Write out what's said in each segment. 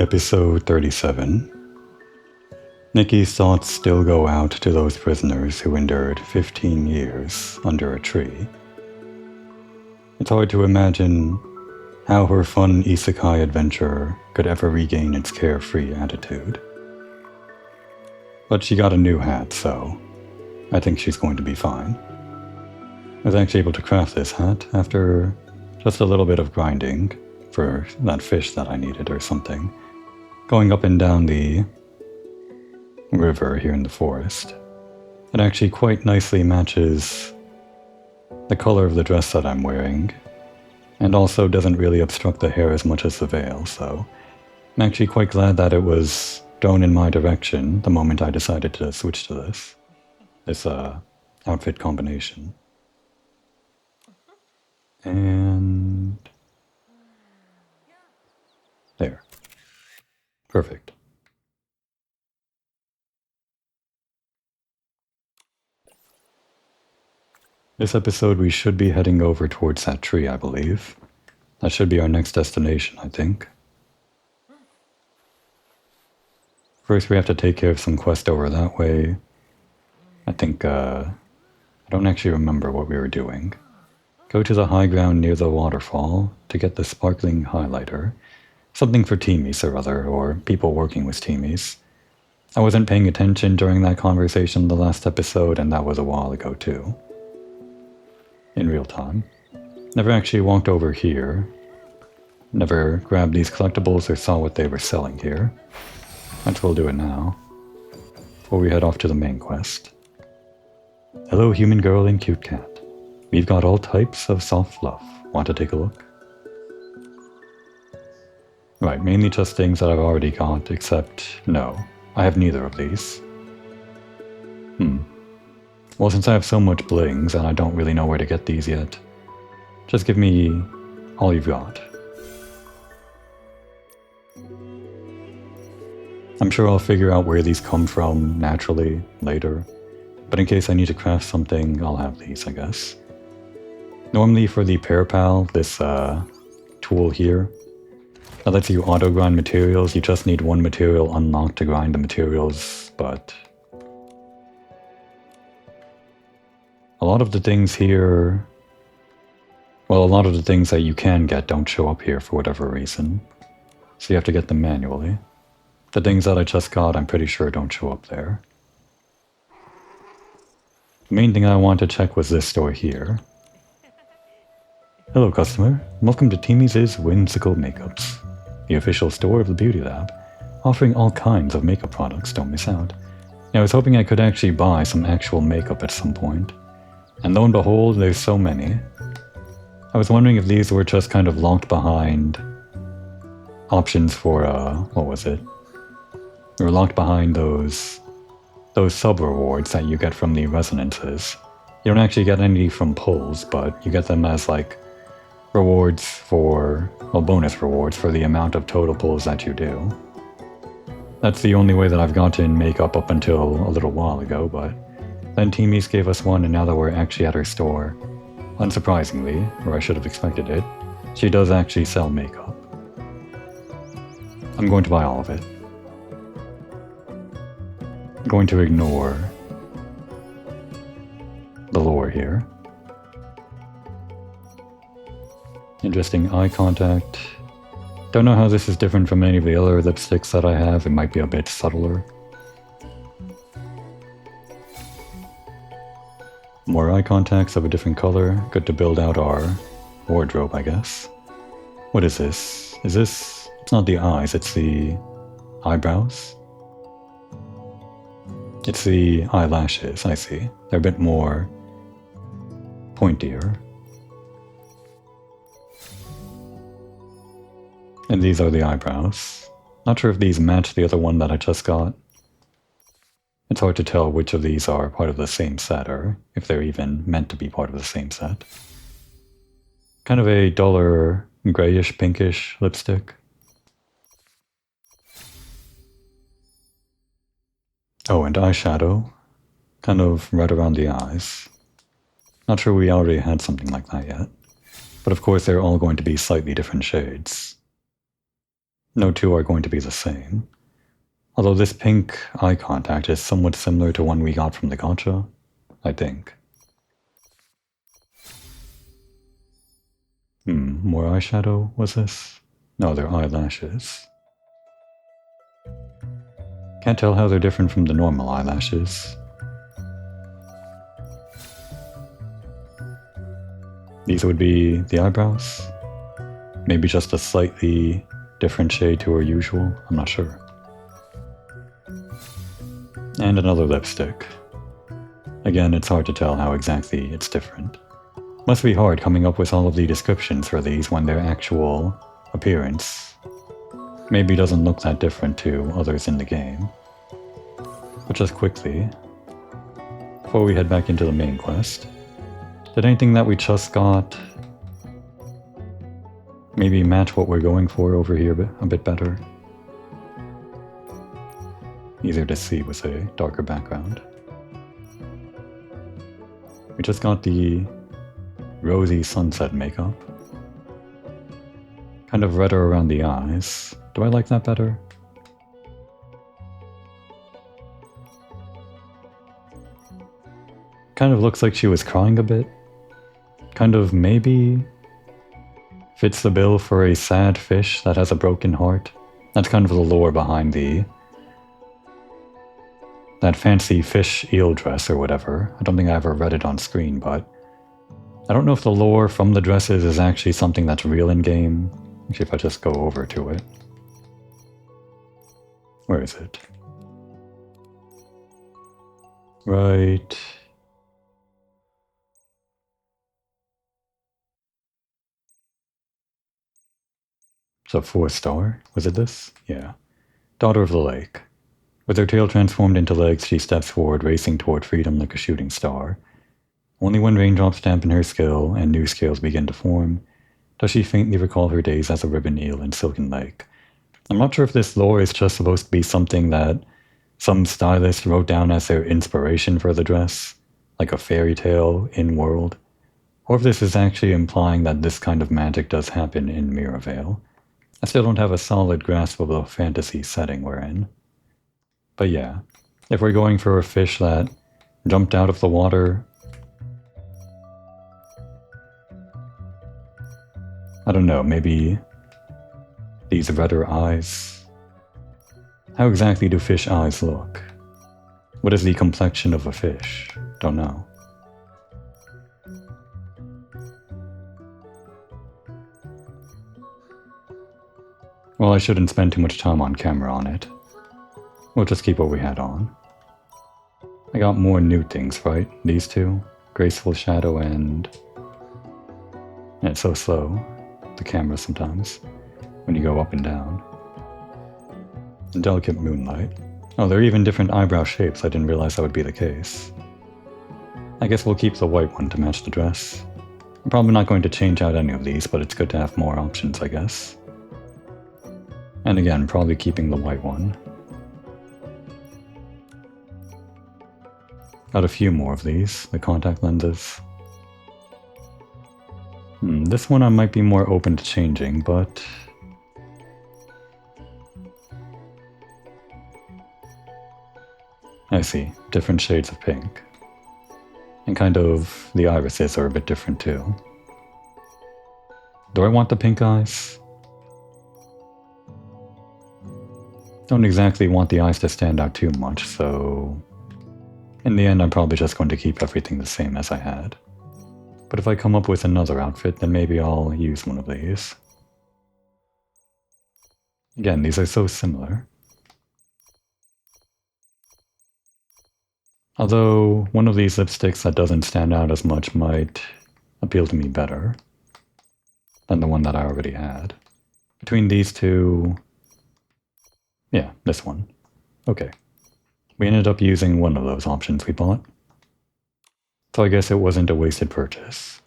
Episode 37. Nikki's thoughts still go out to those prisoners who endured 15 years under a tree. It's hard to imagine how her fun isekai adventure could ever regain its carefree attitude. But she got a new hat, so I think she's going to be fine. I was actually able to craft this hat after just a little bit of grinding for that fish that I needed or something. Going up and down the river here in the forest. It actually quite nicely matches the color of the dress that I'm wearing, and also doesn't really obstruct the hair as much as the veil, so I'm actually quite glad that it was thrown in my direction the moment I decided to switch to this outfit combination. And there. Perfect. This episode we should be heading over towards that tree, I believe. That should be our next destination, I think. First we have to take care of some quest over that way. I think, I don't actually remember what we were doing. Go to the high ground near the waterfall to get the sparkling highlighter. Something for teamies or other, or people working with teamies. I wasn't paying attention during that conversation the last episode, and that was a while ago too. In real time. Never actually walked over here. Never grabbed these collectibles or saw what they were selling here. Might as well do it now, before we head off to the main quest. Hello human girl and cute cat. We've got all types of soft fluff. Want to take a look? Right, mainly just things that I've already got, except no, I have neither of these. Well, since I have so much blings and I don't really know where to get these yet, just give me all you've got. I'm sure I'll figure out where these come from naturally later, but in case I need to craft something, I'll have these, I guess. Normally for the Pair Pal, this tool here, that lets you auto-grind materials. You just need one material unlocked to grind the materials, but a lot of the things here, well, a lot of the things that you can get don't show up here for whatever reason, so you have to get them manually. The things that I just got, I'm pretty sure don't show up there. The main thing I wanted to check was this store here. Hello customer, welcome to Teamies' Whimsical Makeups, the official store of the Beauty Lab, offering all kinds of makeup products, don't miss out. Now, I was hoping I could actually buy some actual makeup at some point, and lo and behold, there's so many. I was wondering if these were just kind of locked behind options for, what was it? They were locked behind those sub-rewards that you get from the resonances. You don't actually get any from pulls, but you get them as, like, rewards for, well, bonus rewards for the amount of total pulls that you do. That's the only way that I've gotten makeup up until a little while ago, but then Teamies gave us one, and now that we're actually at her store, unsurprisingly, or I should have expected it, she does actually sell makeup. I'm going to buy all of it. I'm going to ignore the lore here. Interesting eye contact. Don't know how this is different from any of the other lipsticks that I have. It might be a bit subtler. More eye contacts of a different color. Good to build out our wardrobe, I guess. What is this? Is this... It's not the eyes, it's the eyebrows? It's the eyelashes, I see. They're a bit more pointier. And these are the eyebrows. Not sure if these match the other one that I just got. It's hard to tell which of these are part of the same set, or if they're even meant to be part of the same set. Kind of a duller, grayish, pinkish lipstick. Oh, and eyeshadow. Kind of right around the eyes. Not sure we already had something like that yet. But of course they're all going to be slightly different shades. No two are going to be the same. Although this pink eye contact is somewhat similar to one we got from the gacha, I think. More eyeshadow, was this? No, they're eyelashes. Can't tell how they're different from the normal eyelashes. These would be the eyebrows? Maybe just a slightly different shade to our usual? I'm not sure. And another lipstick. Again, it's hard to tell how exactly it's different. Must be hard coming up with all of the descriptions for these when their actual appearance maybe doesn't look that different to others in the game. But just quickly, before we head back into the main quest, did anything that we just got maybe match what we're going for over here a bit better? Easier to see with a darker background. We just got the rosy sunset makeup. Kind of redder around the eyes. Do I like that better? Kind of looks like she was crying a bit. Kind of maybe fits the bill for a sad fish that has a broken heart. That's kind of the lore behind that fancy fish eel dress or whatever. I don't think I ever read it on screen, but I don't know if the lore from the dresses is actually something that's real in-game. Actually, if I just go over to it. Where is it? Right. So 4-star? Was it this? Yeah. Daughter of the Lake. With her tail transformed into legs, she steps forward, racing toward freedom like a shooting star. Only when raindrops dampen her skill and new scales begin to form, does she faintly recall her days as a ribbon eel in Silken Lake. I'm not sure if this lore is just supposed to be something that some stylist wrote down as their inspiration for the dress, like a fairy tale in-world, or if this is actually implying that this kind of magic does happen in Mirrorvale. I still don't have a solid grasp of the fantasy setting we're in. But yeah, if we're going for a fish that jumped out of the water, I don't know, maybe these redder eyes. How exactly do fish eyes look? What is the complexion of a fish? Don't know. Well, I shouldn't spend too much time on camera on it. We'll just keep what we had on. I got more new things, right? These two? Graceful Shadow and... it's so slow, the camera sometimes, when you go up and down. Delicate Moonlight. Oh, there are even different eyebrow shapes. I didn't realize that would be the case. I guess we'll keep the white one to match the dress. I'm probably not going to change out any of these, but it's good to have more options, I guess. And again, probably keeping the white one. Got a few more of these, the contact lenses. This one I might be more open to changing, but... I see, different shades of pink. And kind of the irises are a bit different too. Do I want the pink eyes? Don't exactly want the eyes to stand out too much, so... in the end I'm probably just going to keep everything the same as I had. But if I come up with another outfit, then maybe I'll use one of these. Again, these are so similar. Although, one of these lipsticks that doesn't stand out as much might appeal to me better than the one that I already had. Between these two... yeah, this one. Okay. We ended up using one of those options we bought. So I guess it wasn't a wasted purchase.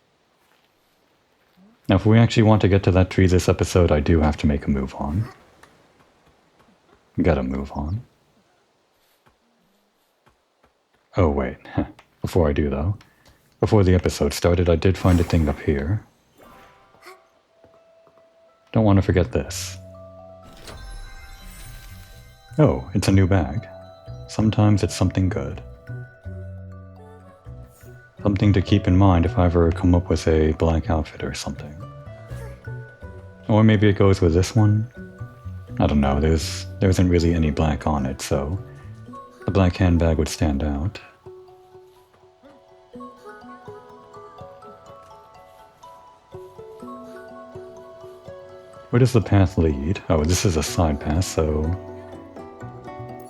Now if we actually want to get to that tree this episode, I do have to make a move on. Gotta move on. Oh wait, before I do though. Before the episode started, I did find a thing up here. Don't want to forget this. Oh, it's a new bag. Sometimes it's something good. Something to keep in mind if I ever come up with a black outfit or something. Or maybe it goes with this one? I don't know, there isn't really any black on it, so the black handbag would stand out. Where does the path lead? Oh, this is a side path, so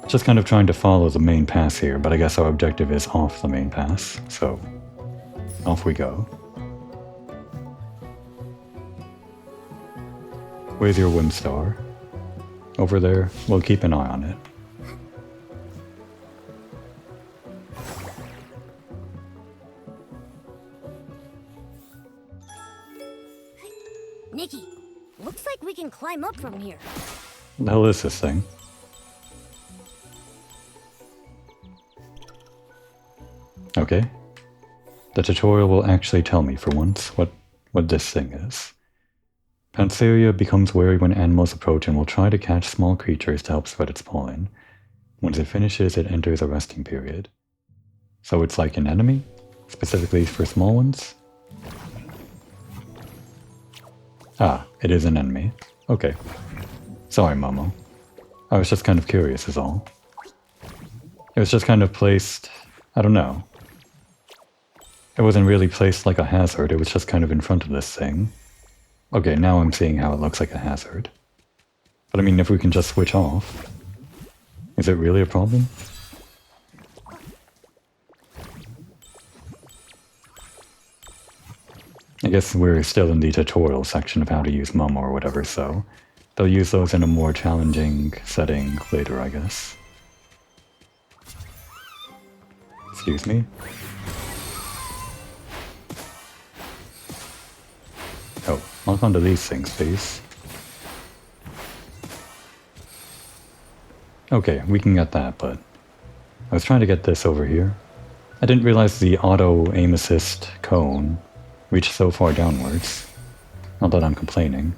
just kind of trying to follow the main path here, but I guess our objective is off the main path, so off we go. Where's your Whimstar? Over there, we'll keep an eye on it. Nikki, looks like we can climb up from here. What the hell is this thing? Okay. The tutorial will actually tell me for once what this thing is. Pantheria becomes wary when animals approach and will try to catch small creatures to help spread its pollen. Once it finishes, it enters a resting period. So it's like an enemy? Specifically for small ones? Ah, it is an enemy. Okay. Sorry, Momo. I was just kind of curious is all. It was just kind of placed... I don't know. It wasn't really placed like a hazard, it was just kind of in front of this thing. Okay, now I'm seeing how it looks like a hazard. But I mean, if we can just switch off... Is it really a problem? I guess we're still in the tutorial section of how to use Momo or whatever, so... They'll use those in a more challenging setting later, I guess. Excuse me? Oh, lock onto these things, please. Okay, we can get that, but... I was trying to get this over here. I didn't realize the auto aim assist cone reached so far downwards. Not that I'm complaining.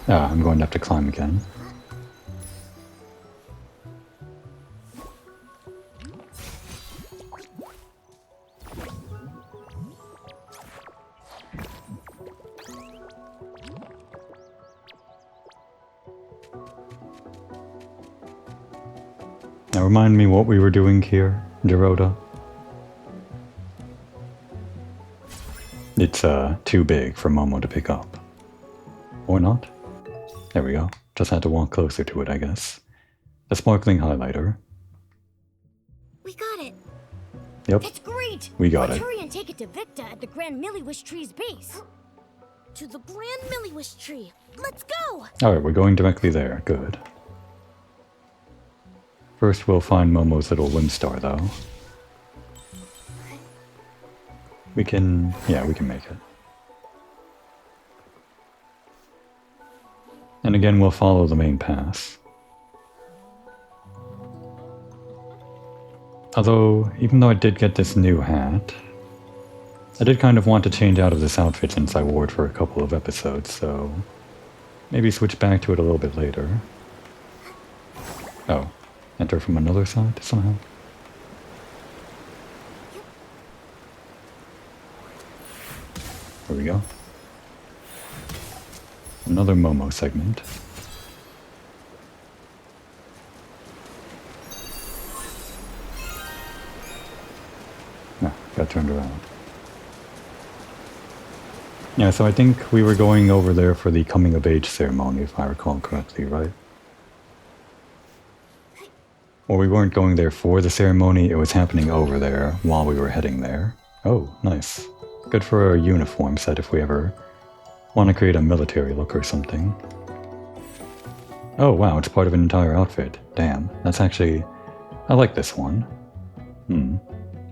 Ah, I'm going to have to climb again. Now remind me what we were doing here, Gerota. It's too big for Momo to pick up. Or not? There we go. Just had to walk closer to it, I guess. The sparkling highlighter. We got it. Yep. That's great. We got Let's it. hurry and take it to Victa at the Grand Millewish tree's base. To the Grand Millewish tree. Let's go. Alright, we're going directly there. Good. First we'll find Momo's little Whimstar, though. We can... yeah, we can make it. And again, we'll follow the main path. Although, even though I did get this new hat, I did kind of want to change out of this outfit since I wore it for a couple of episodes, so maybe switch back to it a little bit later. Oh, enter from another side somehow? There we go. Another Momo segment. Ah, got turned around. Yeah, so I think we were going over there for the coming of age ceremony, if I recall correctly, right? Or we weren't going there for the ceremony, it was happening over there while we were heading there. Oh, nice. Good for our uniform set if we ever want to create a military look or something. Oh wow, it's part of an entire outfit. Damn, that's actually... I like this one.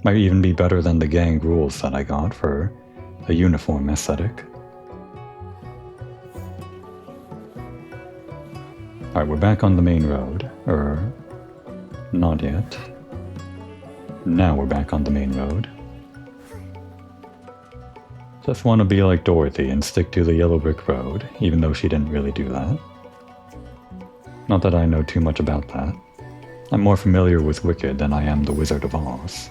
Might even be better than the gang rules that I got for a uniform aesthetic. Alright, we're back on the main road. Not yet. Now we're back on the main road. Just want to be like Dorothy and stick to the yellow brick road, even though she didn't really do that. Not that I know too much about that. I'm more familiar with Wicked than I am the Wizard of Oz.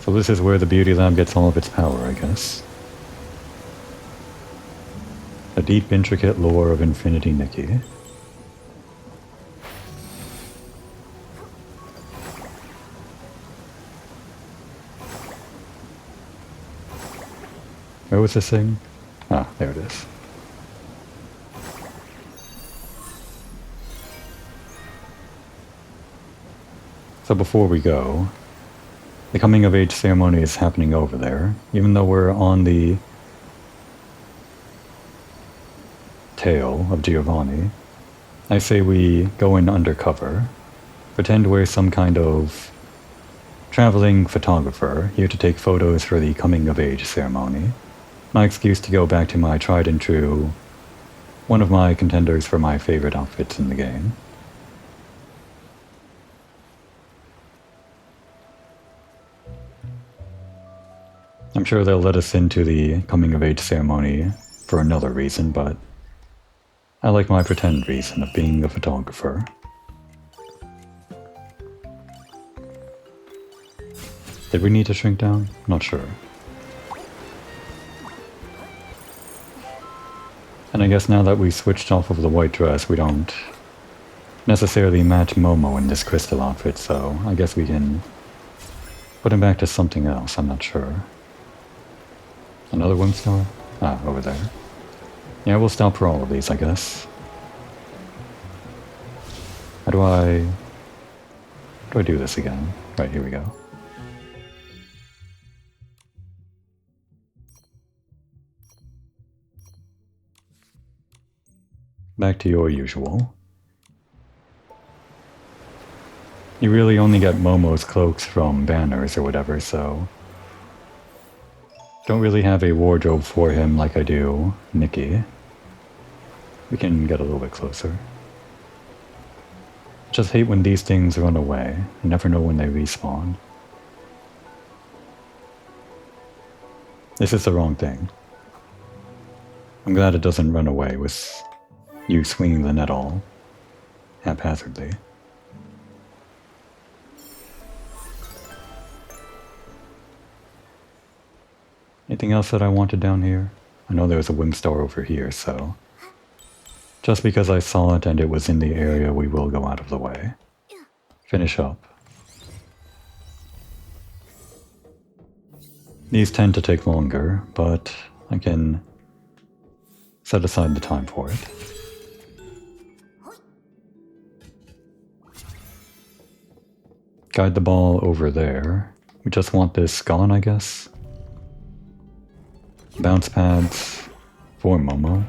So this is where the Beauty Lab gets all of its power, I guess. The deep, intricate lore of Infinity Nikki. Where was this thing? Ah, there it is. So before we go, the coming of age ceremony is happening over there, even though we're on the tail of Giovanni. I say we go in undercover, pretend we're some kind of traveling photographer here to take photos for the coming of age ceremony. My excuse to go back to my tried and true, one of my contenders for my favorite outfits in the game. I'm sure they'll let us into the coming of age ceremony for another reason, but I like my pretend reason of being a photographer. Did we need to shrink down? Not sure. And I guess now that we switched off of the white dress, we don't necessarily match Momo in this crystal outfit, so I guess we can put him back to something else, I'm not sure. Another Wimstar? Ah, over there. Yeah, we'll stop for all of these, I guess. How do I do this again? Right, here we go. Back to your usual. You really only get Momo's cloaks from banners or whatever, so don't really have a wardrobe for him like I do Nikki. We can get a little bit closer. Just hate when these things run away. I never know when they respawn. This is the wrong thing. I'm glad it doesn't run away with you swinging the net all haphazardly. Anything else that I wanted down here? I know there was a Wimstar over here, so just because I saw it and it was in the area, we will go out of the way. Finish up. These tend to take longer, but I can set aside the time for it. Guide the ball over there. We just want this gone, I guess. Bounce pads for Momo.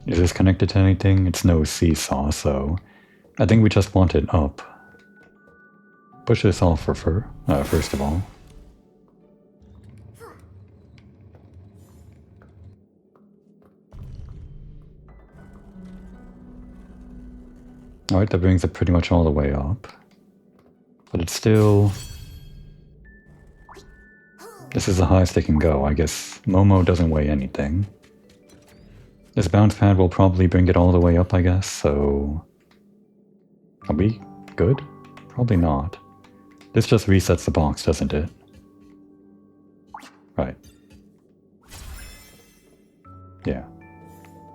Is this connected to anything? It's no seesaw, so I think we just want it up. Push this off for first of all. Alright, that brings it pretty much all the way up. But it's still... This is the highest it can go. I guess Momo doesn't weigh anything. This bounce pad will probably bring it all the way up, I guess, so... Are we good? Probably not. This just resets the box, doesn't it? Right. Yeah.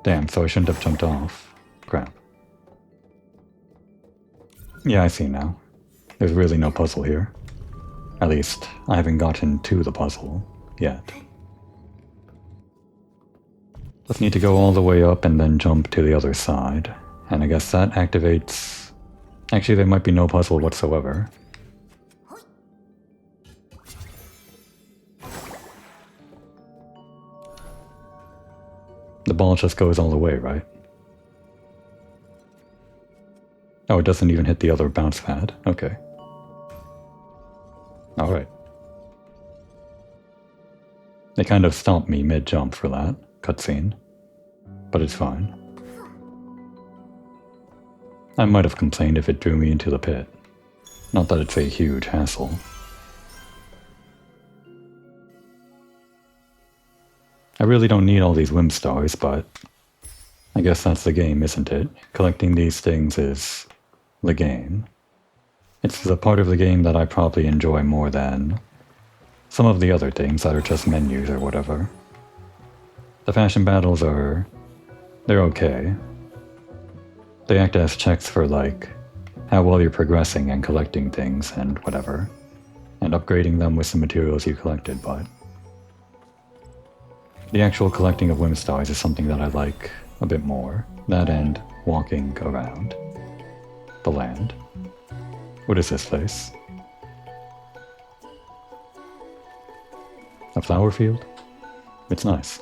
Damn, so I shouldn't have jumped off. Crap. Yeah, I see now. There's really no puzzle here. At least, I haven't gotten to the puzzle yet. Just need to go all the way up and then jump to the other side. And I guess that activates... Actually, there might be no puzzle whatsoever. The ball just goes all the way, right? Oh, it doesn't even hit the other bounce pad. Okay. Alright. They kind of stopped me mid-jump for that cutscene, but it's fine. I might have complained if it drew me into the pit. Not that it's a huge hassle. I really don't need all these whim stars, but I guess that's the game, isn't it? Collecting these things is the game. It's the part of the game that I probably enjoy more than some of the other things that are just menus or whatever. The fashion battles they're okay. They act as checks for like how well you're progressing and collecting things and whatever, and upgrading them with some materials you collected, but the actual collecting of whim stars is something that I like a bit more. That and walking around the land. What is this place? A flower field? It's nice.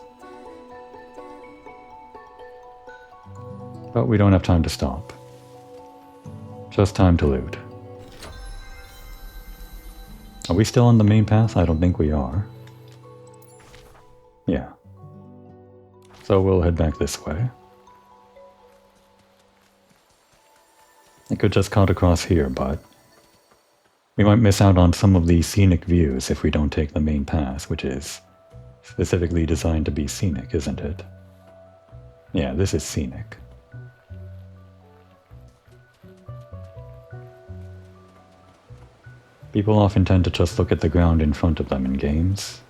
But we don't have time to stop. Just time to loot. Are we still on the main path? I don't think we are. Yeah. So we'll head back this way. I could just cut across here, but we might miss out on some of the scenic views if we don't take the main path, which is specifically designed to be scenic, isn't it? Yeah, this is scenic. People often tend to just look at the ground in front of them in games.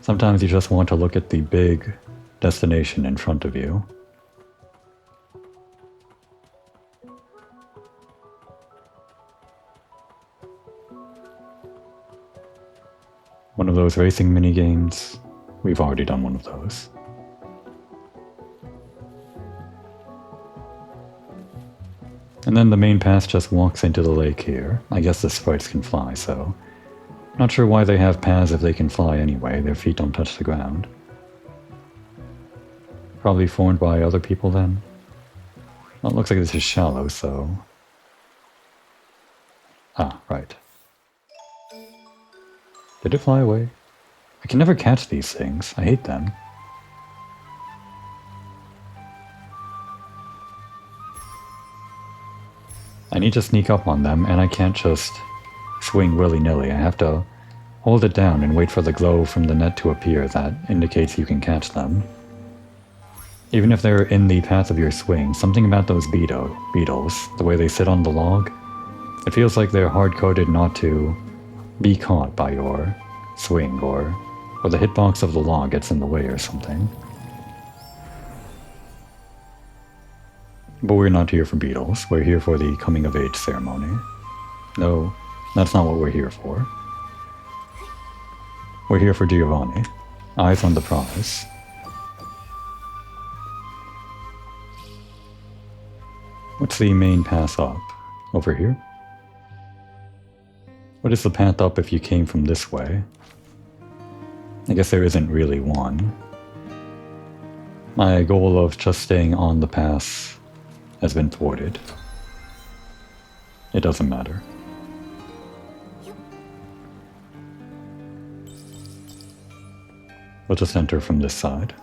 Sometimes you just want to look at the big destination in front of you. One of those racing mini-games. We've already done one of those. And then the main path just walks into the lake here. I guess the sprites can fly, so not sure why they have paths if they can fly anyway. Their feet don't touch the ground. Probably formed by other people then. Well, it looks like this is shallow, so... Ah, right. Did it fly away? I can never catch these things. I hate them. I need to sneak up on them, and I can't just swing willy-nilly. I have to hold it down and wait for the glow from the net to appear that indicates you can catch them. Even if they're in the path of your swing, something about those beetles, the way they sit on the log, it feels like they're hard-coded not to be caught by your swing, or the hitbox of the log gets in the way or something. But we're not here for beetles, we're here for the coming-of-age ceremony. No, that's not what we're here for. We're here for Giovanni. Eyes on the prize. What's the main path up? Over here? What is the path up if you came from this way? I guess there isn't really one. My goal of just staying on the path has been thwarted. It doesn't matter. We'll just enter from this side.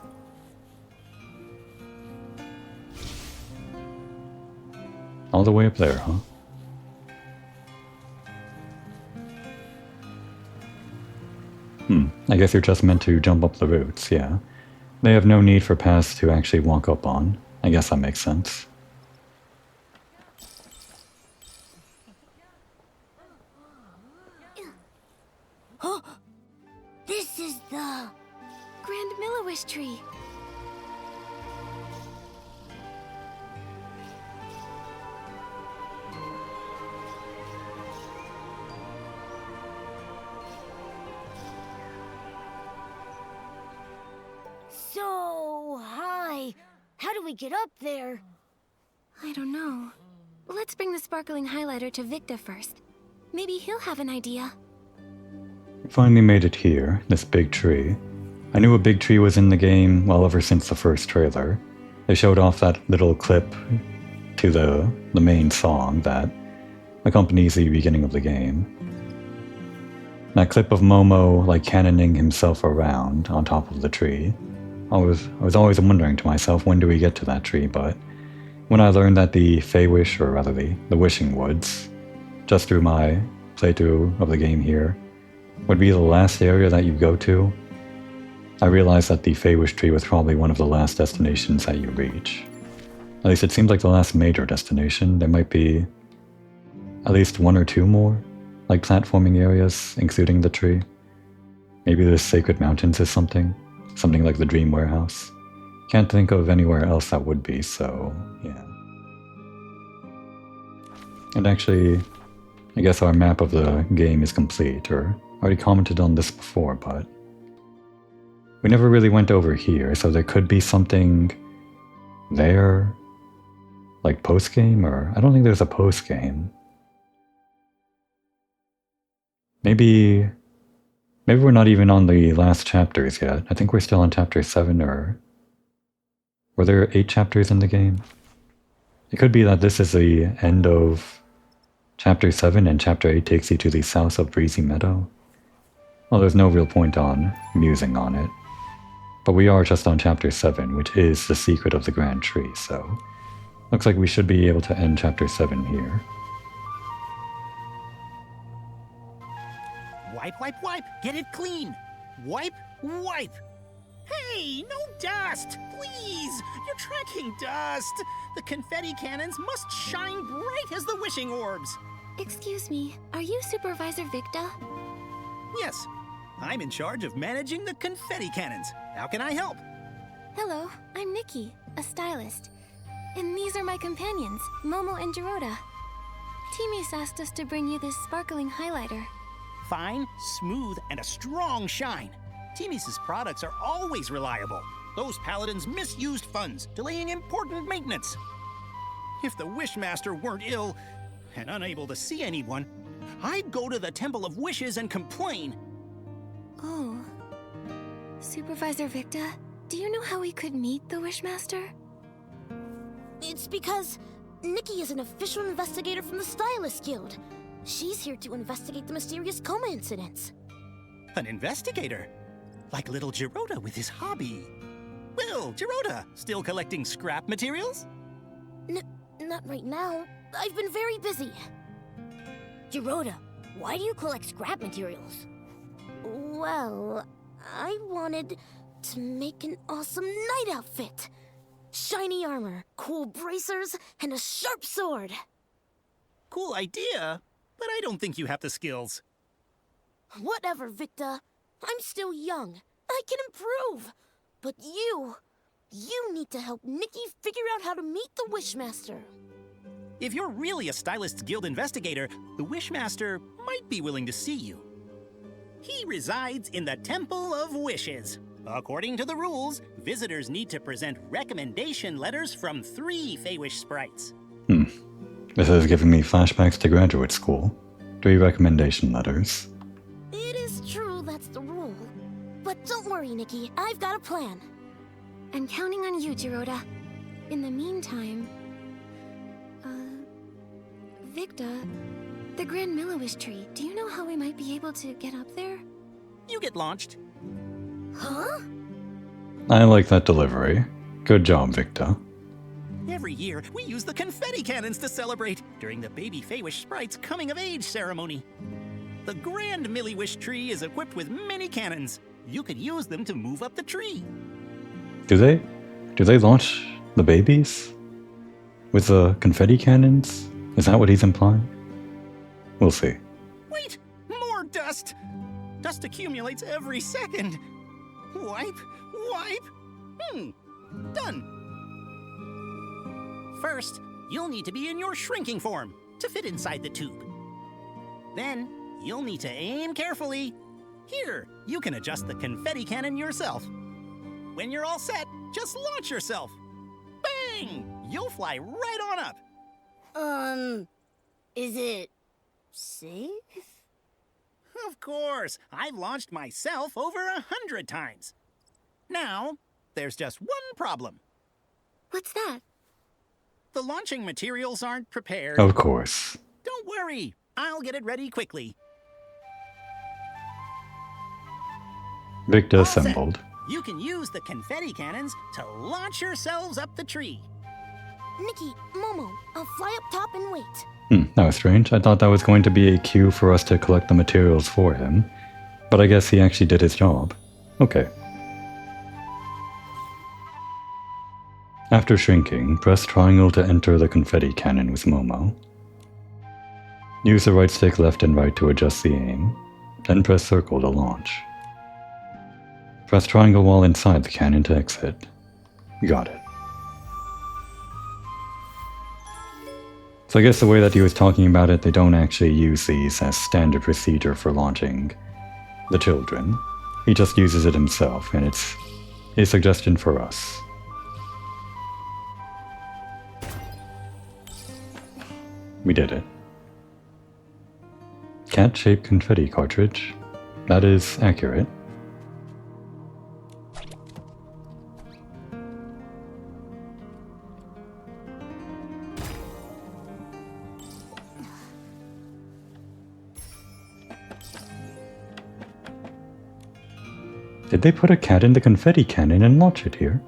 All the way up there, huh? I guess you're just meant to jump up the roots, yeah. They have no need for paths to actually walk up on. I guess that makes sense. This is the Grand Millewish tree. So high. How do we get up there? I don't know. Let's bring the sparkling highlighter to Victor first. Maybe he'll have an idea. We finally made it here, this big tree. I knew a big tree was in the game, well, ever since the first trailer. They showed off that little clip to the main song that accompanies the beginning of the game. That clip of Momo, like, cannoning himself around on top of the tree. I was always wondering to myself, when do we get to that tree? But when I learned that the Feywish, or rather the Wishing Woods, just through my playthrough of the game here, would be the last area that you go to, I realized that the Feywish tree was probably one of the last destinations that you reach. At least it seems like the last major destination. There might be at least one or two more, like, platforming areas, including the tree. Maybe the Sacred Mountains is something like the Dream Warehouse. Can't think of anywhere else that would be, so yeah. And actually, I guess our map of the game is complete, or I already commented on this before, but we never really went over here, so there could be something there, like post-game, or I don't think there's a post-game. Maybe we're not even on the last chapters yet. I think we're still on chapter 7, or were there 8 chapters in the game? It could be that this is the end of chapter 7 and chapter 8 takes you to the south of Breezy Meadow. Well, there's no real point on musing on it. But we are just on chapter 7, which is the secret of the Grand Tree, so looks like we should be able to end chapter 7 here. Wipe, wipe, wipe! Get it clean! Wipe, wipe! Hey, no dust! Please! You're tracking dust! The confetti cannons must shine bright as the wishing orbs! Excuse me, are you Supervisor Victa? Yes, I'm in charge of managing the confetti cannons. How can I help? Hello, I'm Nikki, a stylist. And these are my companions, Momo and Jirota. Timmy's asked us to bring you this sparkling highlighter. Fine, smooth, and a strong shine. Timmy's products are always reliable. Those paladins misused funds, delaying important maintenance. If the Wishmaster weren't ill and unable to see anyone, I'd go to the Temple of Wishes and complain. Oh. Supervisor Victa, do you know how we could meet the Wishmaster? It's because Nikki is an official investigator from the Stylist Guild. She's here to investigate the mysterious coma incidents. An investigator? Like little Jirota with his hobby. Well, Jirota, still collecting scrap materials? Not right now. I've been very busy. Jirota, why do you collect scrap materials? Well, I wanted to make an awesome night outfit. Shiny armor, cool bracers, and a sharp sword. Cool idea, but I don't think you have the skills. Whatever, Victa. I'm still young. I can improve. But you need to help Nikki figure out how to meet the Wishmaster. If you're really a Stylist's Guild investigator, the Wishmaster might be willing to see you. He resides in the Temple of Wishes. According to the rules, visitors need to present recommendation letters from 3 Feywish sprites. This is giving me flashbacks to graduate school. 3 recommendation letters. It is true that's the rule. But don't worry, Nikki. I've got a plan. I'm counting on you, Jirota. In the meantime... Victa, the Grand Millewish tree, do you know how we might be able to get up there? You get launched. Huh? I like that delivery. Good job, Victa. Every year, we use the confetti cannons to celebrate during the baby Feywish sprite's coming-of-age ceremony. The Grand Millewish tree is equipped with many cannons. You could use them to move up the tree. Do they launch the babies? With the confetti cannons? Is that what he's implying? We'll see. Wait! More dust! Dust accumulates every second. Wipe, wipe. Done. First, you'll need to be in your shrinking form to fit inside the tube. Then, you'll need to aim carefully. Here, you can adjust the confetti cannon yourself. When you're all set, just launch yourself. Bang! You'll fly right on up. Is it safe? Of course, I've launched myself over 100 times. Now, there's just one problem. What's that? The launching materials aren't prepared. Of course. Don't worry, I'll get it ready quickly. Victor All set. assembled. You can use the confetti cannons to launch yourselves up the tree. Nikki, Momo, I'll fly up top and wait. That was strange. I thought that was going to be a cue for us to collect the materials for him. But I guess he actually did his job. Okay. After shrinking, press triangle to enter the confetti cannon with Momo. Use the right stick left and right to adjust the aim, then press circle to launch. Press triangle while inside the cannon to exit. Got it. So I guess the way that he was talking about it, they don't actually use these as standard procedure for launching the children. He just uses it himself, and it's a suggestion for us. We did it. Cat-shaped confetti cartridge. That is accurate. Did they put a cat in the confetti cannon and launch it here?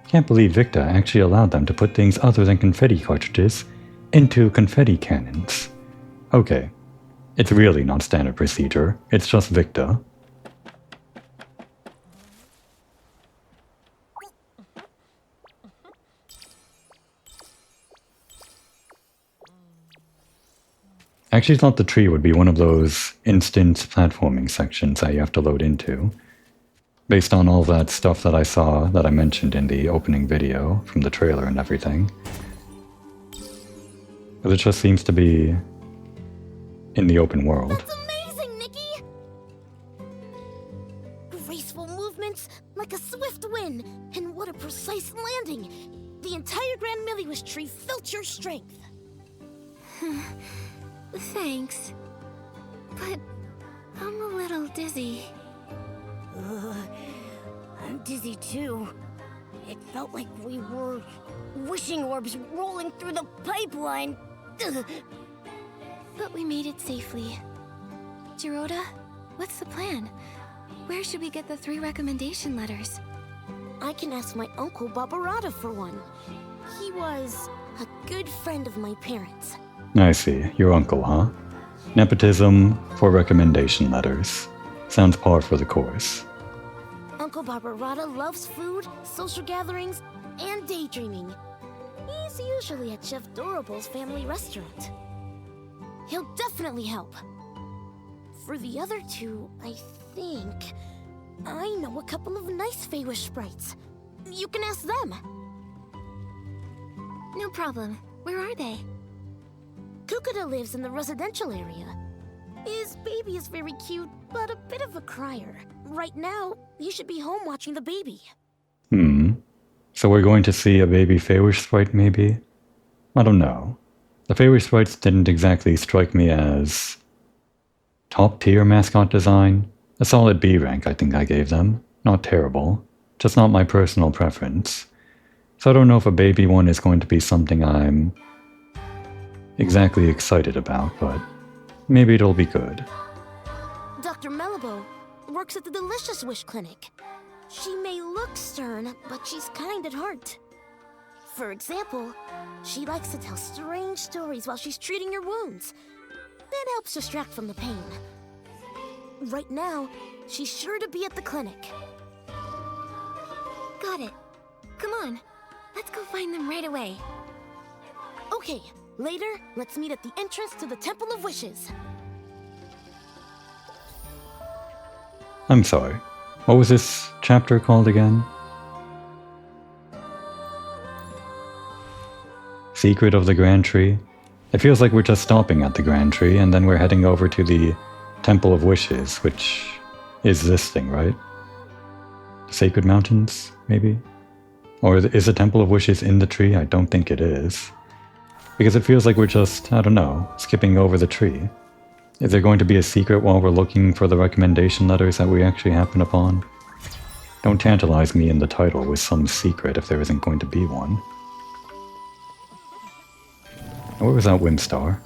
Can't believe Victor actually allowed them to put things other than confetti cartridges into confetti cannons. Okay, it's really not standard procedure, it's just Victor. I actually thought the tree would be one of those instance platforming sections that you have to load into, based on all that stuff that I saw that I mentioned in the opening video from the trailer and everything. But it just seems to be in the open world. That's amazing, Nikki! Graceful movements, like a swift wind, and what a precise landing! The entire Grand Millewish tree felt your strength. Thanks. But I'm a little dizzy. I'm dizzy too. It felt like we were wishing orbs rolling through the pipeline. But we made it safely. Jiroda, what's the plan? Where should we get the 3 recommendation letters? I can ask my uncle Barbarata for one. He was a good friend of my parents. I see, your uncle, huh? Nepotism for recommendation letters. Sounds par for the course. Uncle Barbarata loves food, social gatherings, and daydreaming. He's usually at Chef Dorable's family restaurant. He'll definitely help. For the other 2, I think I know a couple of nice Feywish sprites. You can ask them. No problem. Where are they? Kukuda lives in the residential area. His baby is very cute, but a bit of a crier. Right now, he should be home watching the baby. So we're going to see a baby Feywish sprite, maybe? I don't know. The Feywish sprites didn't exactly strike me as top-tier mascot design. A solid B rank, I think I gave them. Not terrible. Just not my personal preference. So I don't know if a baby one is going to be something I'm exactly excited about, but maybe it'll be good. Dr. Melibo works at the Delicious Wish Clinic. She may look stern, but she's kind at heart. For example, she likes to tell strange stories while she's treating your wounds. That helps distract from the pain. Right now, she's sure to be at the clinic. Got it. Come on. Let's go find them right away. Okay, later, let's meet at the entrance to the Temple of Wishes. I'm sorry. What was this chapter called again? Secret of the Grand Tree? It feels like we're just stopping at the Grand Tree and then we're heading over to the Temple of Wishes, which is this thing, right? Sacred Mountains, maybe? Or is the Temple of Wishes in the tree? I don't think it is. Because it feels like we're just, I don't know, skipping over the tree. Is there going to be a secret while we're looking for the recommendation letters that we actually happen upon? Don't tantalize me in the title with some secret if there isn't going to be one. Where was that Whimstar?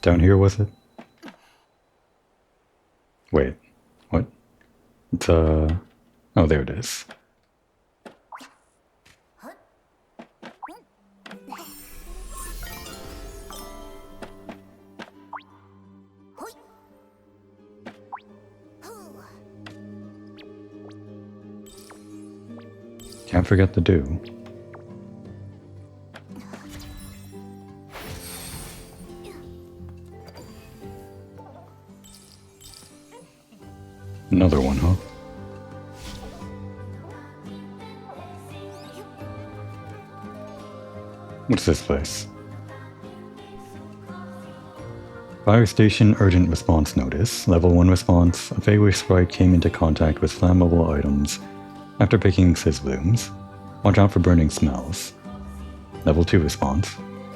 Down here, was it? Wait, what? It's, oh, there it is. Can't forget the dew. Another one, huh? What's this place? Fire station urgent response notice. Level 1 response. A Feywish sprite came into contact with flammable items after picking sizzlooms. Watch out for burning smells. Level 2 response.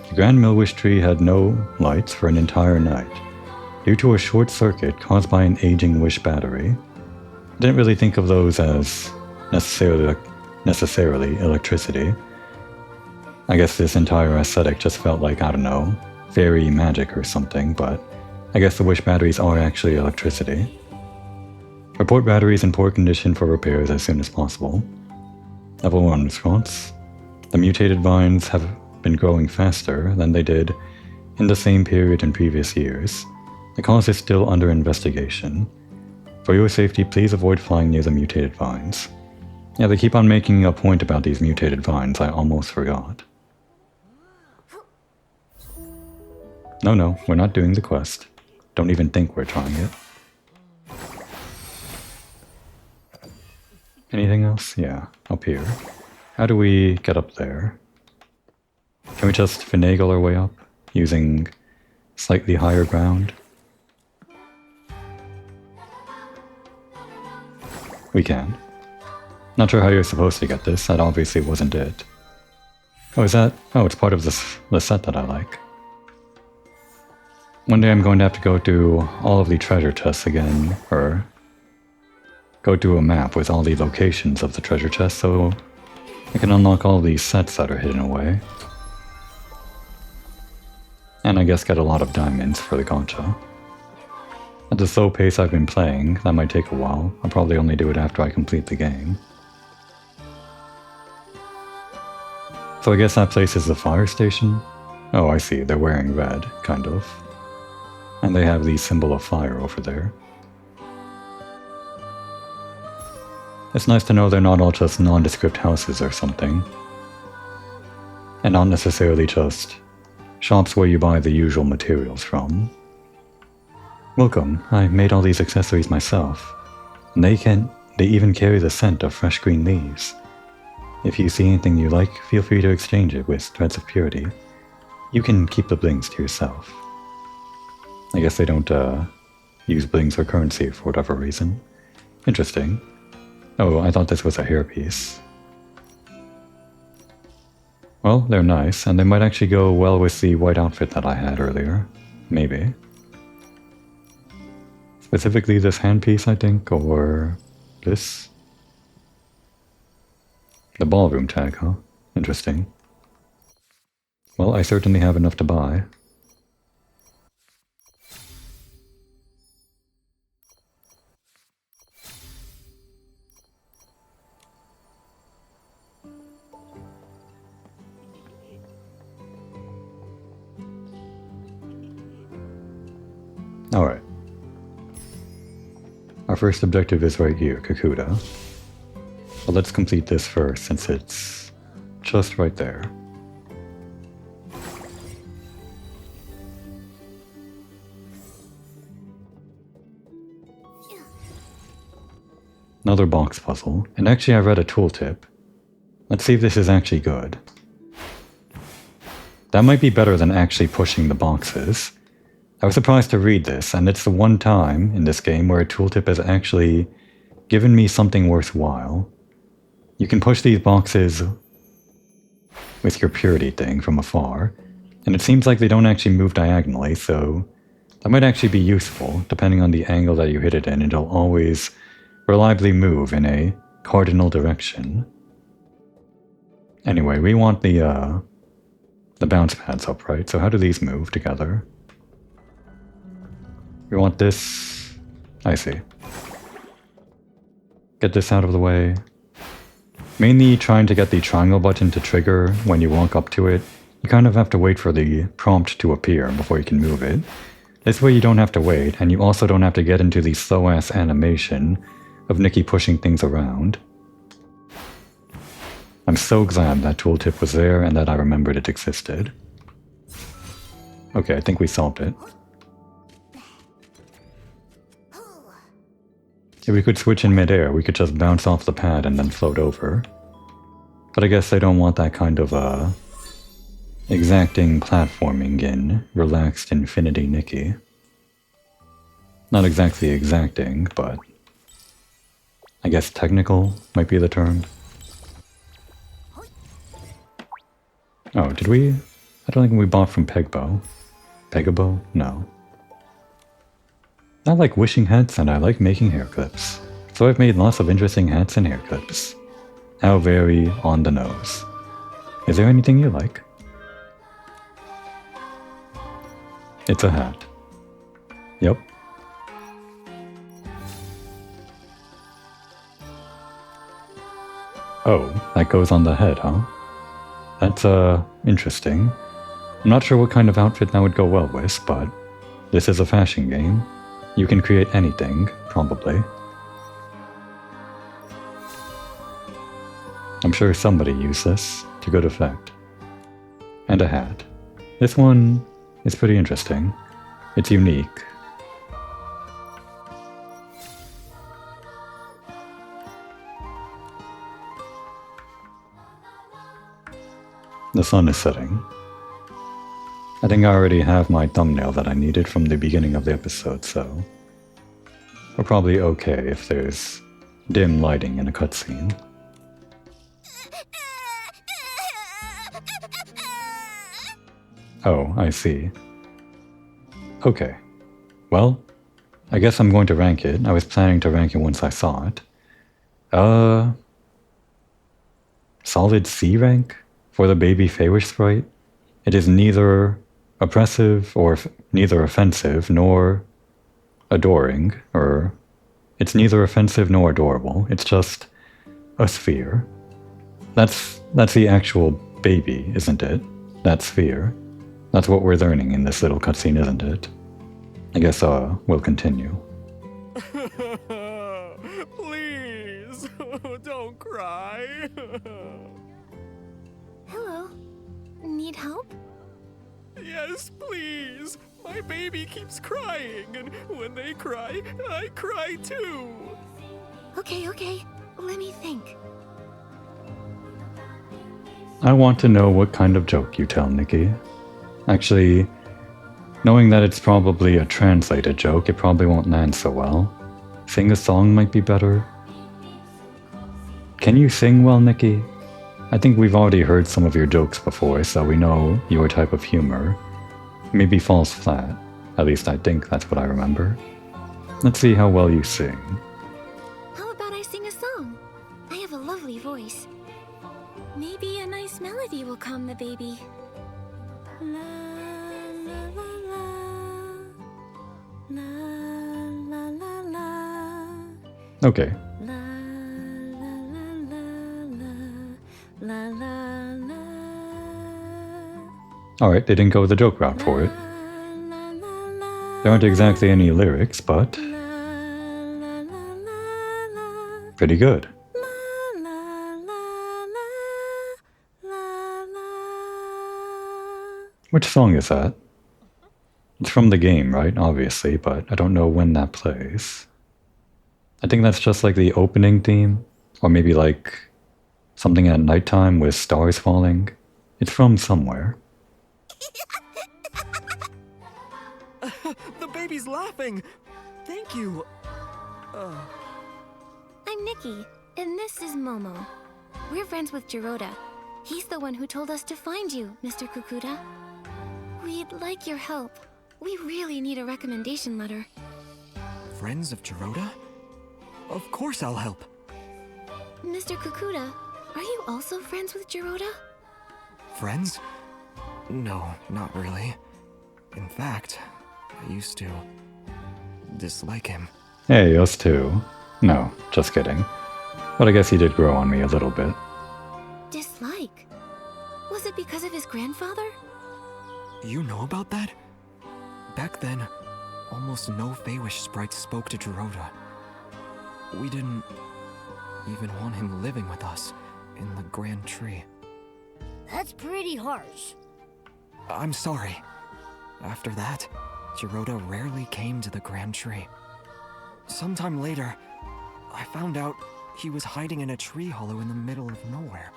The Grand Millewish tree had no lights for an entire night due to a short circuit caused by an aging wish battery. I didn't really think of those as necessarily electricity. I guess this entire aesthetic just felt like, I don't know, fairy magic or something, but I guess the wish batteries are actually electricity. Report batteries in poor condition for repairs as soon as possible. Level 1 response. The mutated vines have been growing faster than they did in the same period in previous years. The cause is still under investigation. For your safety, please avoid flying near the mutated vines. Yeah, they keep on making a point about these mutated vines, I almost forgot. No, we're not doing the quest. Don't even think we're trying it. Anything else? Yeah, up here. How do we get up there? Can we just finagle our way up, using slightly higher ground? We can. Not sure how you're supposed to get this, that obviously wasn't it. Oh, is that? Oh, it's part of the set that I like. One day I'm going to have to go to all of the treasure chests again, or go to a map with all the locations of the treasure chests so I can unlock all these sets that are hidden away. And I guess get a lot of diamonds for the gacha. At the slow pace I've been playing, that might take a while. I'll probably only do it after I complete the game. So I guess that place is the fire station? Oh, I see, they're wearing red, kind of. And they have the symbol of fire over there. It's nice to know they're not all just nondescript houses or something. And not necessarily just shops where you buy the usual materials from. Welcome, I made all these accessories myself. And they even carry the scent of fresh green leaves. If you see anything you like, feel free to exchange it with Threads of Purity. You can keep the blings to yourself. I guess they don't use blings for currency for whatever reason. Interesting. Oh, I thought this was a hairpiece. Well, they're nice, and they might actually go well with the white outfit that I had earlier. Maybe. Specifically this handpiece, I think, or this? The ballroom tag, huh? Interesting. Well, I certainly have enough to buy. Alright. Our first objective is right here, Kakuta. But let's complete this first, since it's just right there. Another box puzzle. And actually I read a tooltip. Let's see if this is actually good. That might be better than actually pushing the boxes. I was surprised to read this, and it's the one time in this game where a tooltip has actually given me something worthwhile. You can push these boxes with your purity thing from afar, and it seems like they don't actually move diagonally, so that might actually be useful. Depending on the angle that you hit it in, it'll always reliably move in a cardinal direction. Anyway, we want the bounce pads up, right? So how do these move together? We want this... I see. Get this out of the way. Mainly trying to get the triangle button to trigger when you walk up to it. You kind of have to wait for the prompt to appear before you can move it. This way you don't have to wait, and you also don't have to get into the slow-ass animation of Nikki pushing things around. I'm so glad that tooltip was there and that I remembered it existed. Okay, I think we solved it. If we could switch in midair, we could just bounce off the pad and then float over. But I guess I don't want that kind of, exacting platforming in Relaxed Infinity Nikki. Not exactly exacting, but I guess technical might be the term. Oh, did we? I don't think we bought from Pegbo. Pegabo? No. I like wishing hats and I like making hair clips. So I've made lots of interesting hats and hair clips. How very on the nose. Is there anything you like? It's a hat. Yep. Oh, that goes on the head, huh? That's, interesting. I'm not sure what kind of outfit that would go well with, but this is a fashion game. You can create anything, probably. I'm sure somebody used this to good effect. And a hat. This one is pretty interesting. It's unique. The sun is setting. I think I already have my thumbnail that I needed from the beginning of the episode, so we're probably okay if there's dim lighting in a cutscene. Oh, I see. Okay. Well, I guess I'm going to rank it. I was planning to rank it once I saw it. Solid C rank for the baby Feywish sprite. It is neither oppressive or neither offensive nor adoring, or it's neither offensive nor adorable. It's just a sphere. That's the actual baby, isn't it? That sphere. That's what we're learning in this little cutscene, isn't it? I guess, we'll continue. Please, don't cry. Hello. Need help? Yes, please. My baby keeps crying, and when they cry, I cry too. Okay. Let me think. I want to know what kind of joke you tell, Nikki. Actually, knowing that it's probably a translated joke, it probably won't land so well. Sing a song might be better. Can you sing well, Nikki? I think we've already heard some of your jokes before, so we know your type of humor. Maybe falls flat. At least I think that's what I remember. Let's see how well you sing. How about I sing a song? I have a lovely voice. Maybe a nice melody will calm the baby. La la la la la la la. Okay. La la la la la la la. Alright, they didn't go the joke route for it. There aren't exactly any lyrics, but pretty good. Which song is that? It's from the game, right? Obviously, but I don't know when that plays. I think that's just like the opening theme, or maybe like something at nighttime with stars falling. It's from somewhere. The baby's laughing. Thank you. I'm Nikki, and this is Momo. We're friends with Jiroda. He's the one who told us to find you, Mr. Kukuda. We'd like your help. We really need a recommendation letter. Friends of Jiroda? Of course I'll help. Mr. Kukuda, are you also friends with Jiroda? Friends? No, not really. In fact, I used to. dislike him. Hey, us too. No, just kidding. But I guess he did grow on me a little bit. Dislike? Was it because of his grandfather? You know about that? Back then, almost no Millewish sprites spoke to Gerota. We didn't even want him living with us in the Grand Tree. That's pretty harsh. I'm sorry. After that, Gerota rarely came to the Grand Tree. Sometime later, I found out he was hiding in a tree hollow in the middle of nowhere.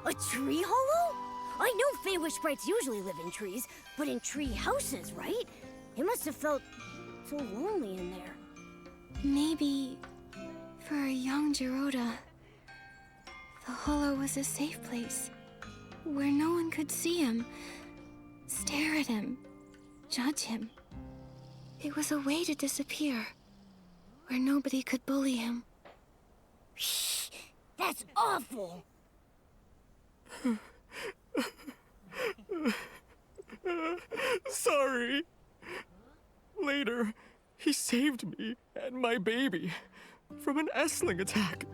A tree hollow? I know Millewish sprites usually live in trees, but in tree houses, right? It must have felt so lonely in there. Maybe for a young Gerota, the hollow was a safe place where no one could see him, stare at him, judge him. It was a way to disappear, where nobody could bully him. Shh, that's awful. Sorry. Later, he saved me and my baby from an Essling attack.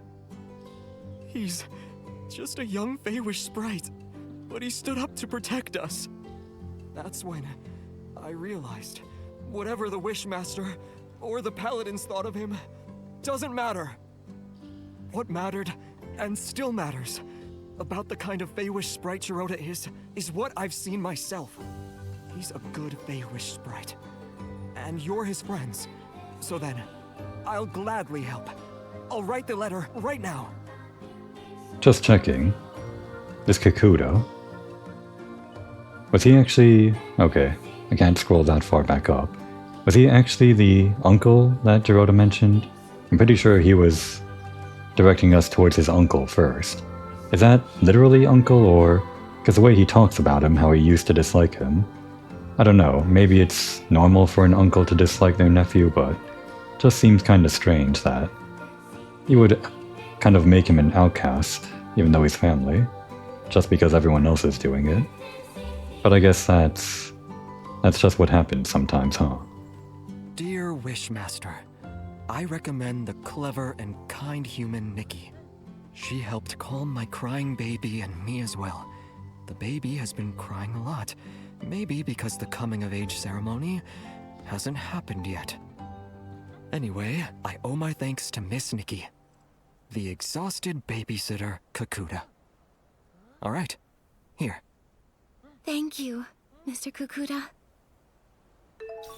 He's just a young Millewish sprite, but he stood up to protect us. That's when I realized whatever the Wishmaster or the Paladins thought of him doesn't matter. What mattered, and still matters, about the kind of Millewish sprite Gerota is what I've seen myself. He's a good Millewish sprite, and you're his friends. So then, I'll gladly help. I'll write the letter right now. Just checking. This Kakuta. Was he actually... Okay, I can't scroll that far back up. Was he actually the uncle that Gerota mentioned? I'm pretty sure he was directing us towards his uncle first. Is that literally uncle, or... Because the way he talks about him, how he used to dislike him. I don't know, maybe it's normal for an uncle to dislike their nephew, but just seems kinda strange that you would kind of make him an outcast, even though he's family, just because everyone else is doing it. But I guess that's just what happens sometimes, huh? Dear Wishmaster, I recommend the clever and kind human Nikki. She helped calm my crying baby and me as well. The baby has been crying a lot, maybe because the coming-of-age ceremony hasn't happened yet. Anyway, I owe my thanks to Miss Nikki, the exhausted babysitter Kakuta. Alright, here. Thank you, Mr. Kukuda.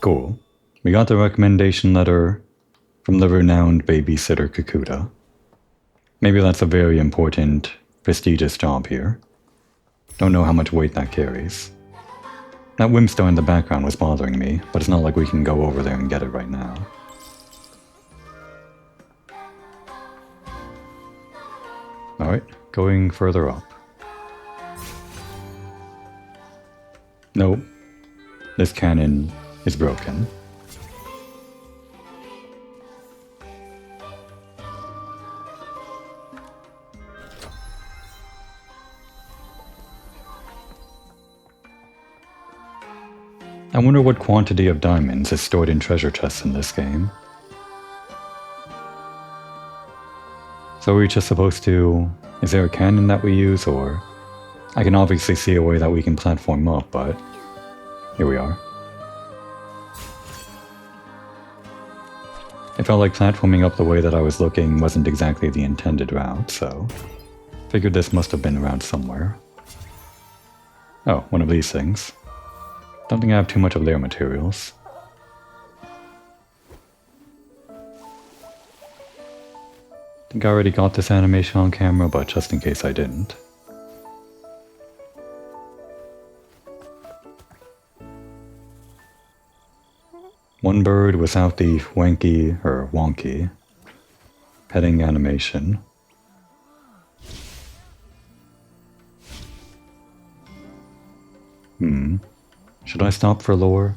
Cool. We got the recommendation letter from the renowned babysitter Kakuta. Maybe that's a very important, prestigious job here. Don't know how much weight that carries. That Wimstone in the background was bothering me, but it's not like we can go over there and get it right now. Alright, going further up. Nope. This cannon is broken. I wonder what quantity of diamonds is stored in treasure chests in this game. So are we just supposed to... Is there a cannon that we use, or... I can obviously see a way that we can platform up, but... Here we are. It felt like platforming up the way that I was looking wasn't exactly the intended route, so... Figured this must have been around somewhere. Oh, one of these things. Don't think I have too much of their materials. Think I already got this animation on camera, but just in case I didn't. One bird without the wanky, or wonky, petting animation. Should I stop for lore?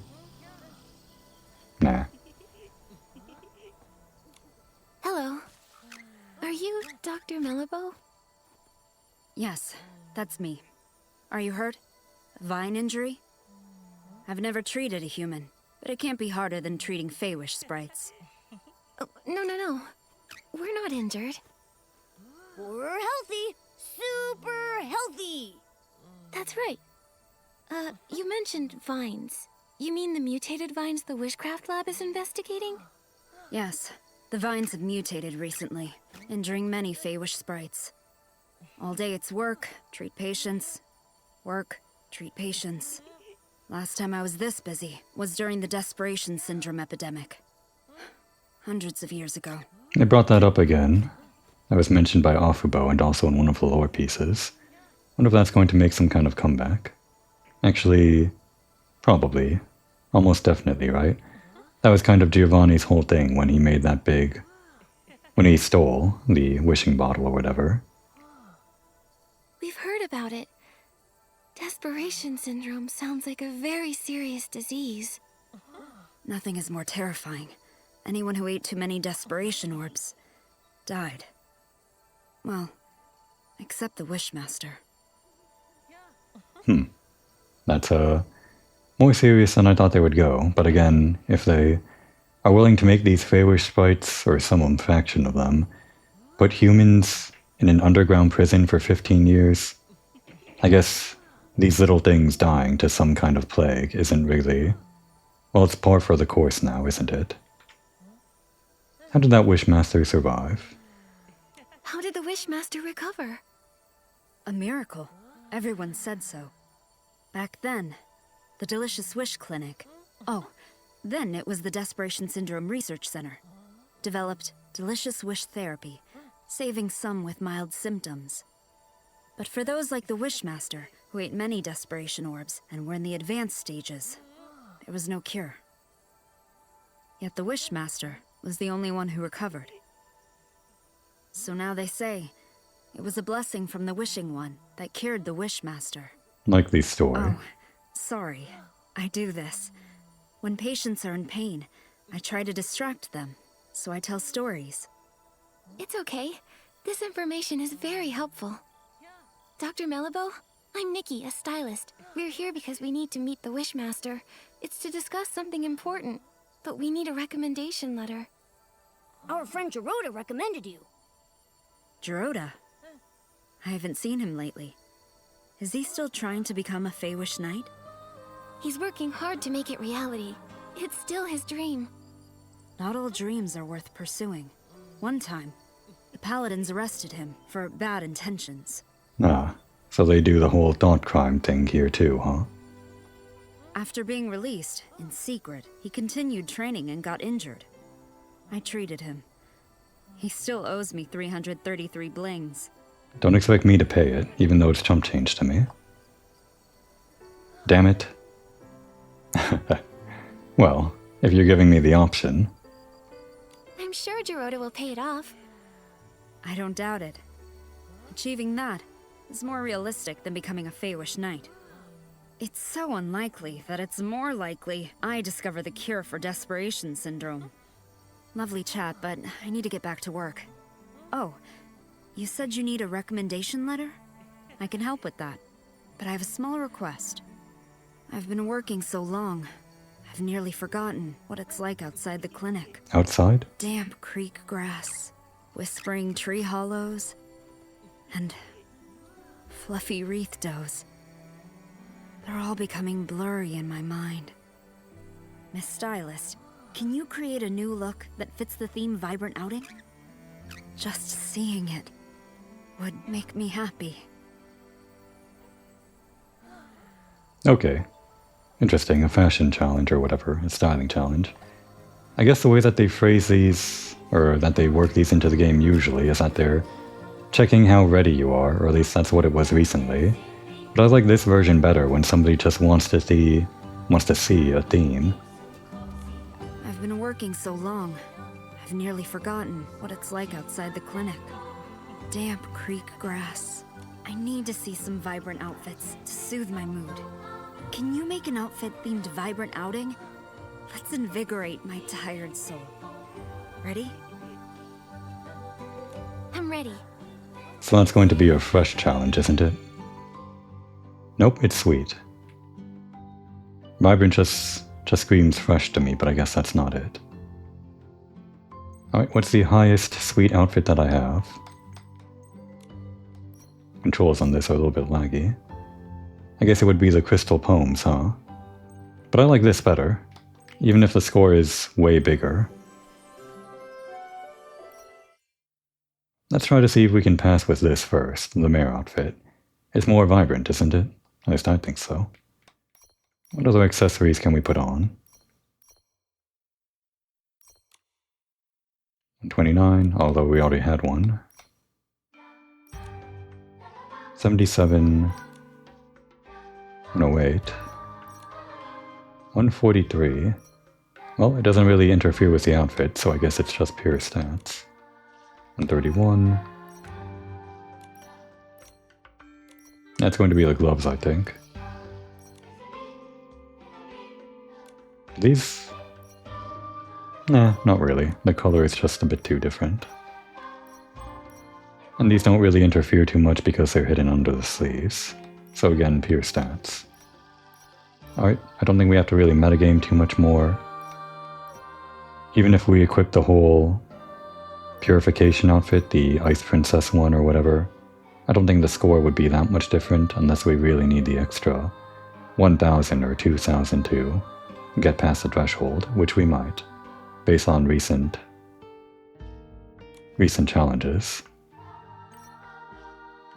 Nah. Hello. Are you Dr. Millewish? Yes, that's me. Are you hurt? Vine injury? I've never treated a human. but it can't be harder than treating Feywish sprites. Oh, no. We're not injured. We're healthy. Super healthy. That's right. You mentioned vines. You mean the mutated vines the Wishcraft Lab is investigating? Yes, the vines have mutated recently, injuring many Feywish sprites. All day it's work, treat patients. Work, treat patients. Last time I was this busy was during the Desperation Syndrome epidemic. Hundreds of years ago. They brought that up again. That was mentioned by Afubo and also in one of the lore pieces. Wonder if that's going to make some kind of comeback. Actually, probably. Almost definitely, right? That was kind of Giovanni's whole thing when he made that big... when he stole the wishing bottle or whatever. We've heard about it. Desperation syndrome sounds like a very serious disease. Nothing is more terrifying. Anyone who ate too many desperation orbs died. Well, except the Wishmaster. That's more serious than I thought they would go, but again, if they are willing to make these Feywish sprites, or some faction of them, put humans in an underground prison for 15 years, I guess these little things dying to some kind of plague isn't really... well, it's par for the course now, isn't it? How did that Wishmaster survive? How did the Wishmaster recover? A miracle. Everyone said so. Back then, the Delicious Wish Clinic. Oh, then it was the Desperation Syndrome Research Center. Developed Delicious Wish Therapy, saving some with mild symptoms. But for those like the Wishmaster, who ate many desperation orbs and were in the advanced stages, there was no cure. Yet the Wishmaster was the only one who recovered. So now they say, it was a blessing from the Wishing One that cured the Wishmaster. Likely story. Oh, sorry. I do this. When patients are in pain, I try to distract them, so I tell stories. It's okay. This information is very helpful. Dr. Melibo, I'm Nikki, a stylist. We're here because we need to meet the Wishmaster. It's to discuss something important, but we need a recommendation letter. Our friend Geroda recommended you. Geroda? I haven't seen him lately. Is he still trying to become a Feywish Knight? He's working hard to make it reality. It's still his dream. Not all dreams are worth pursuing. One time, the Paladins arrested him for bad intentions. Ah, so they do the whole thought crime thing here too, huh? After being released, in secret, he continued training and got injured. I treated him. He still owes me 333 blings. Don't expect me to pay it, even though it's chump change to me. Damn it. Well, if you're giving me the option. I'm sure Geroda will pay it off. I don't doubt it. Achieving that is more realistic than becoming a Feywish Knight. It's so unlikely that it's more likely I discover the cure for Desperation Syndrome. Lovely chat, but I need to get back to work. Oh, you said you need a recommendation letter? I can help with that, but I have a small request. I've been working so long, I've nearly forgotten what it's like outside the clinic. Outside? Damp creek grass, whispering tree hollows, and fluffy wreath doughs. They're all becoming blurry in my mind. Miss Stylist, can you create a new look that fits the theme Vibrant Outing? Just seeing it would make me happy. Okay. Interesting, a fashion challenge or whatever, a styling challenge. I guess the way that they phrase these, or that they work these into the game usually, is that they're checking how ready you are, or at least that's what it was recently. But I like this version better when somebody just wants to see a theme. I've been working so long, I've nearly forgotten what it's like outside the clinic. Damp creek grass. I need to see some vibrant outfits to soothe my mood. Can you make an outfit themed Vibrant Outing? Let's invigorate my tired soul. Ready? I'm ready. So that's going to be a fresh challenge, isn't it? Nope, it's sweet. Vibrant just Just screams fresh to me, but I guess that's not it. Alright, what's the highest sweet outfit that I have? Controls on this are a little bit laggy. I guess it would be the crystal poems, huh? But I like this better, even if the score is way bigger. Let's try to see if we can pass with this first, the mare outfit. It's more vibrant, isn't it? At least I think so. What other accessories can we put on? 29, although we already had one. 77. 108. 143. Well, it doesn't really interfere with the outfit, so I guess it's just pure stats. 131. That's going to be the gloves, I think. These... Nah, not really. The color is just a bit too different. And these don't really interfere too much because they're hidden under the sleeves. So again, pure stats. Alright, I don't think we have to really metagame too much more. Even if we equip the whole purification outfit, the Ice Princess one or whatever, I don't think the score would be that much different unless we really need the extra 1,000 or 2,000 to get past the threshold, which we might, based on recent challenges.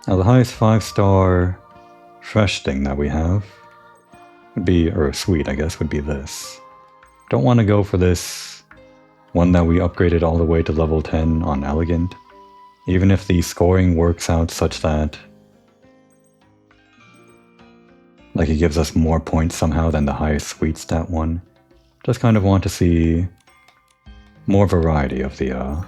Now the highest 5-star fresh thing that we have would be, or sweet I guess, would be this. Don't want to go for this one that we upgraded all the way to level 10 on elegant. Even if the scoring works out such that like it gives us more points somehow than the highest sweet stat one. Just kind of want to see more variety of the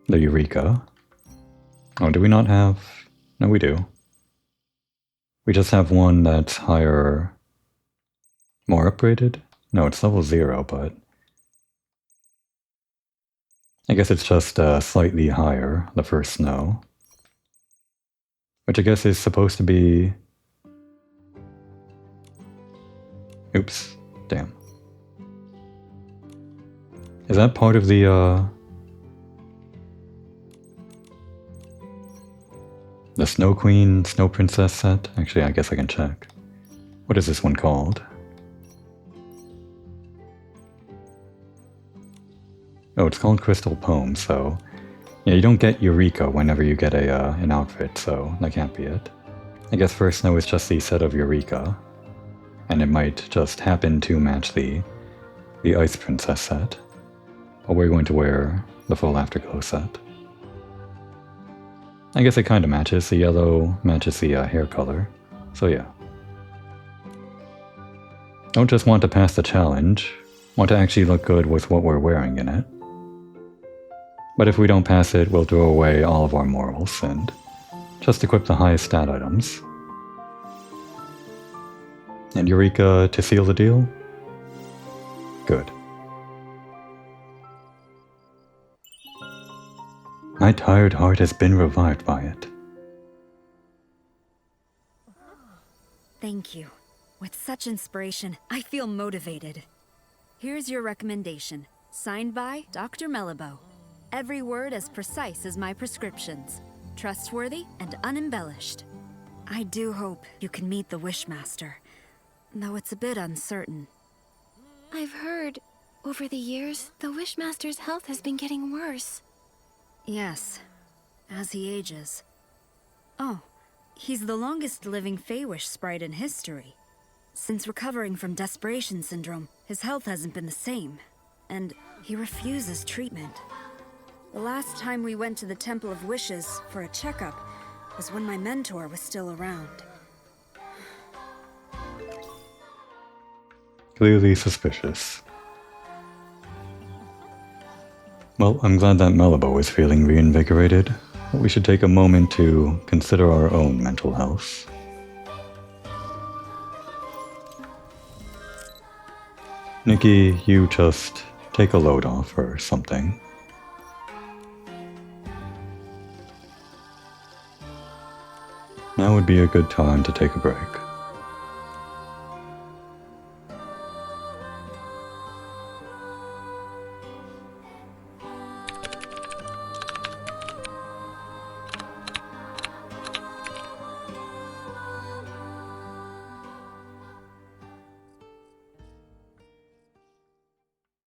Eureka. Oh, do we not have? No, we do. We just have one that's higher, more upgraded? No, it's level 0, but I guess it's just slightly higher, the first snow. Which I guess is supposed to be... Oops, damn. Is that part of the Snow Queen, Snow Princess set? Actually, I guess I can check. What is this one called? Oh, it's called Crystal Poem, so... Yeah, you don't get Eureka whenever you get an outfit, so that can't be it. I guess First Snow is just the set of Eureka, and it might just happen to match the Ice Princess set. But we're going to wear the full Afterglow set. I guess it kind of matches. The yellow matches the hair color, so yeah. Don't just want to pass the challenge, want to actually look good with what we're wearing in it. But if we don't pass it, we'll throw away all of our morals and just equip the highest stat items. And Eureka to seal the deal? Good. My tired heart has been revived by it. Thank you. With such inspiration, I feel motivated. Here's your recommendation, signed by Dr. Millewish. Every word as precise as my prescriptions. Trustworthy and unembellished. I do hope you can meet the Wishmaster, though it's a bit uncertain. I've heard, over the years, the Wishmaster's health has been getting worse. Yes, as he ages. Oh, he's the longest living Feywish sprite in history. Since recovering from desperation syndrome, his health hasn't been the same, and he refuses treatment. The last time we went to the Temple of Wishes for a checkup was when my mentor was still around. Clearly suspicious. Well, I'm glad that Millewish is feeling reinvigorated, but we should take a moment to consider our own mental health. Nikki, you just take a load off or something. Now would be a good time to take a break.